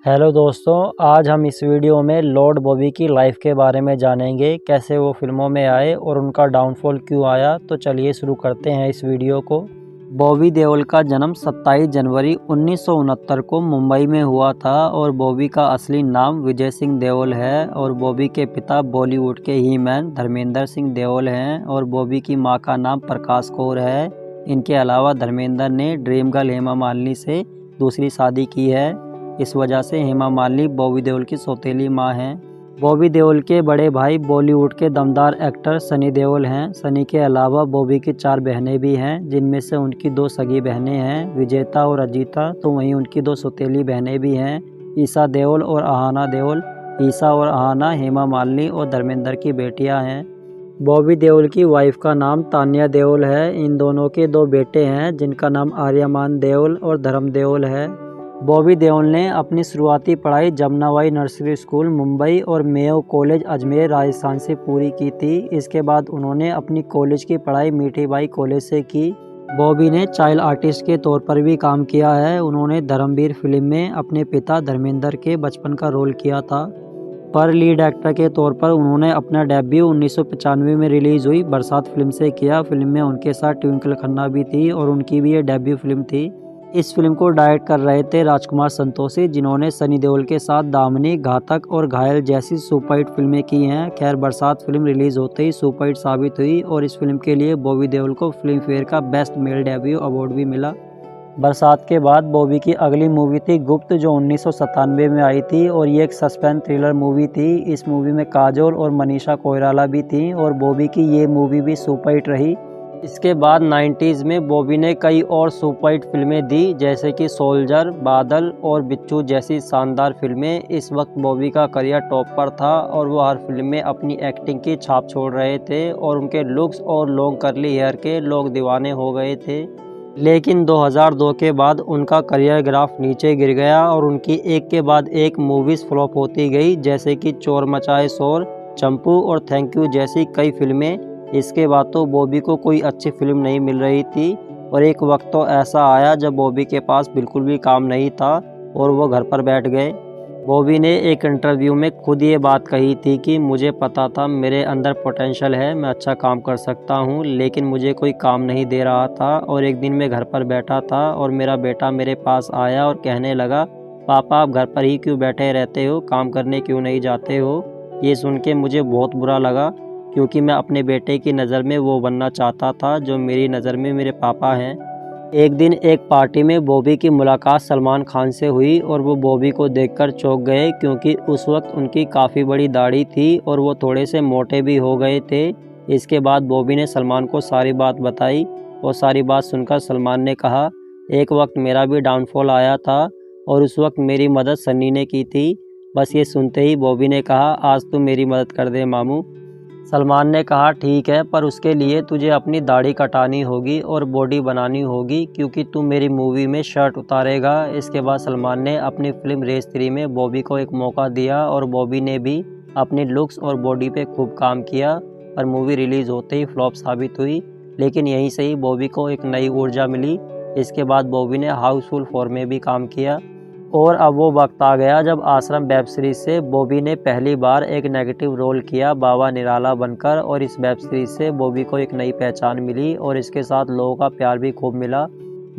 Hello दोस्तों, आज हम इस वीडियो में लॉर्ड बॉबी की लाइफ के बारे में जानेंगे, कैसे वो फिल्मों में आए और उनका डाउनफॉल क्यों आया। तो चलिए शुरू करते हैं इस वीडियो को। बॉबी देओल का जन्म 27 जनवरी 1969 को मुंबई में हुआ था और बॉबी का असली नाम विजय सिंह देओल है और बॉबी के पिता बॉलीवुड के ही मैन धर्मेंद्र सिंह देओल हैं और बॉबी की मां का नाम प्रकाश कौर है। इनके अलावा धर्मेंद्र ने ड्रीम गर्ल हेमा मालिनी से दूसरी शादी की है। इस वजह से हेमा मालिनी बॉबी देओल की सौतेली मां हैं। बॉबी देओल के बड़े भाई बॉलीवुड के दमदार एक्टर सनी देओल हैं। सनी के अलावा बॉबी की 4 बहनें भी हैं, जिनमें से उनकी 2 सगी बहनें हैं, विजेता और अजीता। तो वहीं उनकी 2 सौतेली बहनें भी हैं, ईसा देओल और आहाना देओल। ईसा और आहाना हेमा मालिनी और धर्मेंद्र की बेटियां हैं। बॉबी देओल की वाइफ का नाम तान्या देओल है। इन दोनों के 2 बेटे हैं, जिनका नाम आर्यमान देओल और धर्म देओल है। बॉबी देओल ने अपनी शुरुआती पढ़ाई जमनाबाई नर्सरी स्कूल मुंबई और मेयो कॉलेज अजमेर राजस्थान से पूरी की थी। इसके बाद उन्होंने अपनी कॉलेज की पढ़ाई मीठीबाई कॉलेज से की। बॉबी ने चाइल्ड आर्टिस्ट के तौर पर भी काम किया है। उन्होंने धर्मवीर फिल्म में अपने पिता धर्मेंद्र के बचपन का रोल किया था। पर लीड एक्टर के तौर पर उन्होंने अपना डेब्यू 1995 में रिलीज हुई बरसात फिल्म से किया। फिल्म में उनके साथ ट्विंकल खन्ना भी थी और उनकी भी ये डेब्यू फिल्म थी। इस फिल्म को डायरेक्ट कर रहे थे राजकुमार संतोषी, जिन्होंने सनी देओल के साथ दामिनी, घातक और घायल जैसी सुपरहिट फिल्में की हैं। खैर, बरसात फिल्म रिलीज होते ही सुपरहिट साबित हुई और इस फिल्म के लिए बॉबी देओल को फिल्म फेयर का बेस्ट मेल डेब्यू अवार्ड भी मिला। बरसात के बाद बॉबी की अगली मूवी थी गुप्त, जो 1997 में आई थी और ये एक सस्पेंस थ्रिलर मूवी थी। इस मूवी में काजोल और मनीषा कोइराला भी थी और बॉबी की ये मूवी भी सुपरहिट रही। इसके बाद 90s में बॉबी ने कई और सुपरहिट फिल्में दी, जैसे कि सोल्जर, बादल और बिच्छू जैसी शानदार फिल्में। इस वक्त बॉबी का करियर टॉप पर था और वो हर फिल्म में अपनी एक्टिंग की छाप छोड़ रहे थे और उनके लुक्स और लॉन्ग कर्ली हेयर के लोग दीवाने हो गए थे। लेकिन 2002 के बाद उनका करियर ग्राफ नीचे गिर गया और उनकी एक के बाद एक मूवीज़ फ्लॉप होती गई, जैसे कि चोर मचाए शोर, चंपू और थैंक यू जैसी कई फिल्में। इसके बाद तो बॉबी को कोई अच्छी फिल्म नहीं मिल रही थी और एक वक्त तो ऐसा आया जब बॉबी के पास बिल्कुल भी काम नहीं था और वो घर पर बैठ गए। बॉबी ने एक इंटरव्यू में खुद ये बात कही थी कि मुझे पता था मेरे अंदर पोटेंशियल है, मैं अच्छा काम कर सकता हूँ, लेकिन मुझे कोई काम नहीं दे रहा था। और एक दिन मैं घर पर बैठा था और मेरा बेटा मेरे पास आया और कहने लगा, पापा आप घर पर ही क्यों बैठे रहते हो, काम करने क्यों नहीं जाते हो। ये सुन के मुझे बहुत बुरा लगा, क्योंकि मैं अपने बेटे की नज़र में वो बनना चाहता था जो मेरी नज़र में मेरे पापा हैं। एक दिन एक पार्टी में बॉबी की मुलाकात सलमान खान से हुई और वो बॉबी को देखकर चौंक गए, क्योंकि उस वक्त उनकी काफ़ी बड़ी दाढ़ी थी और वो थोड़े से मोटे भी हो गए थे। इसके बाद बॉबी ने सलमान को सारी बात बताई और सारी बात सुनकर सलमान ने कहा, एक वक्त मेरा भी डाउनफॉल आया था और उस वक्त मेरी मदद सन्नी ने की थी। बस ये सुनते ही बॉबी ने कहा, आज तू मेरी मदद कर दे मामू। सलमान ने कहा, ठीक है, पर उसके लिए तुझे अपनी दाढ़ी कटानी होगी और बॉडी बनानी होगी, क्योंकि तू मेरी मूवी में शर्ट उतारेगा। इसके बाद सलमान ने अपनी फिल्म रेस 3 में बॉबी को एक मौका दिया और बॉबी ने भी अपनी लुक्स और बॉडी पे खूब काम किया, पर मूवी रिलीज़ होते ही फ्लॉप साबित हुई। लेकिन यहीं से ही बॉबी को एक नई ऊर्जा मिली। इसके बाद बॉबी ने हाउसफुल 4 में भी काम किया और अब वो वक्त आ गया जब आश्रम वेब सीरीज से बॉबी ने पहली बार एक नेगेटिव रोल किया बाबा निराला बनकर, और इस वेब सीरीज से बॉबी को एक नई पहचान मिली और इसके साथ लोगों का प्यार भी खूब मिला।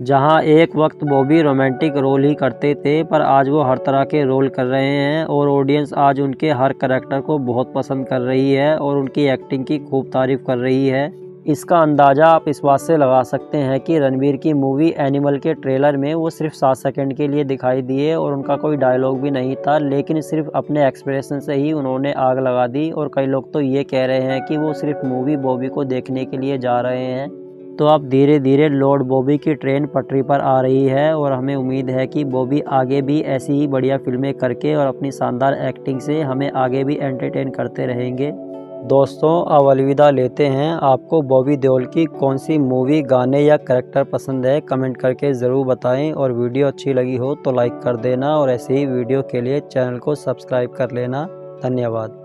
जहां एक वक्त बॉबी रोमांटिक रोल ही करते थे, पर आज वो हर तरह के रोल कर रहे हैं और ऑडियंस आज उनके हर करैक्टर को बहुत पसंद कर रही है और उनकी एक्टिंग की खूब तारीफ कर रही है। इसका अंदाज़ा आप इस बात से लगा सकते हैं कि रणबीर की मूवी एनिमल के ट्रेलर में वो सिर्फ 7 सेकंड के लिए दिखाई दिए और उनका कोई डायलॉग भी नहीं था, लेकिन सिर्फ अपने एक्सप्रेशन से ही उन्होंने आग लगा दी। और कई लोग तो ये कह रहे हैं कि वो सिर्फ मूवी बॉबी को देखने के लिए जा रहे हैं। तो अब धीरे धीरे लॉर्ड बॉबी की ट्रेन पटरी पर आ रही है और हमें उम्मीद है कि बॉबी आगे भी ऐसी ही बढ़िया फिल्में करके और अपनी शानदार एक्टिंग से हमें आगे भी एंटरटेन करते रहेंगे। दोस्तों, अब अलविदा लेते हैं। आपको बॉबी देओल की कौन सी मूवी, गाने या करैक्टर पसंद है, कमेंट करके ज़रूर बताएं। और वीडियो अच्छी लगी हो तो लाइक कर देना और ऐसे ही वीडियो के लिए चैनल को सब्सक्राइब कर लेना। धन्यवाद।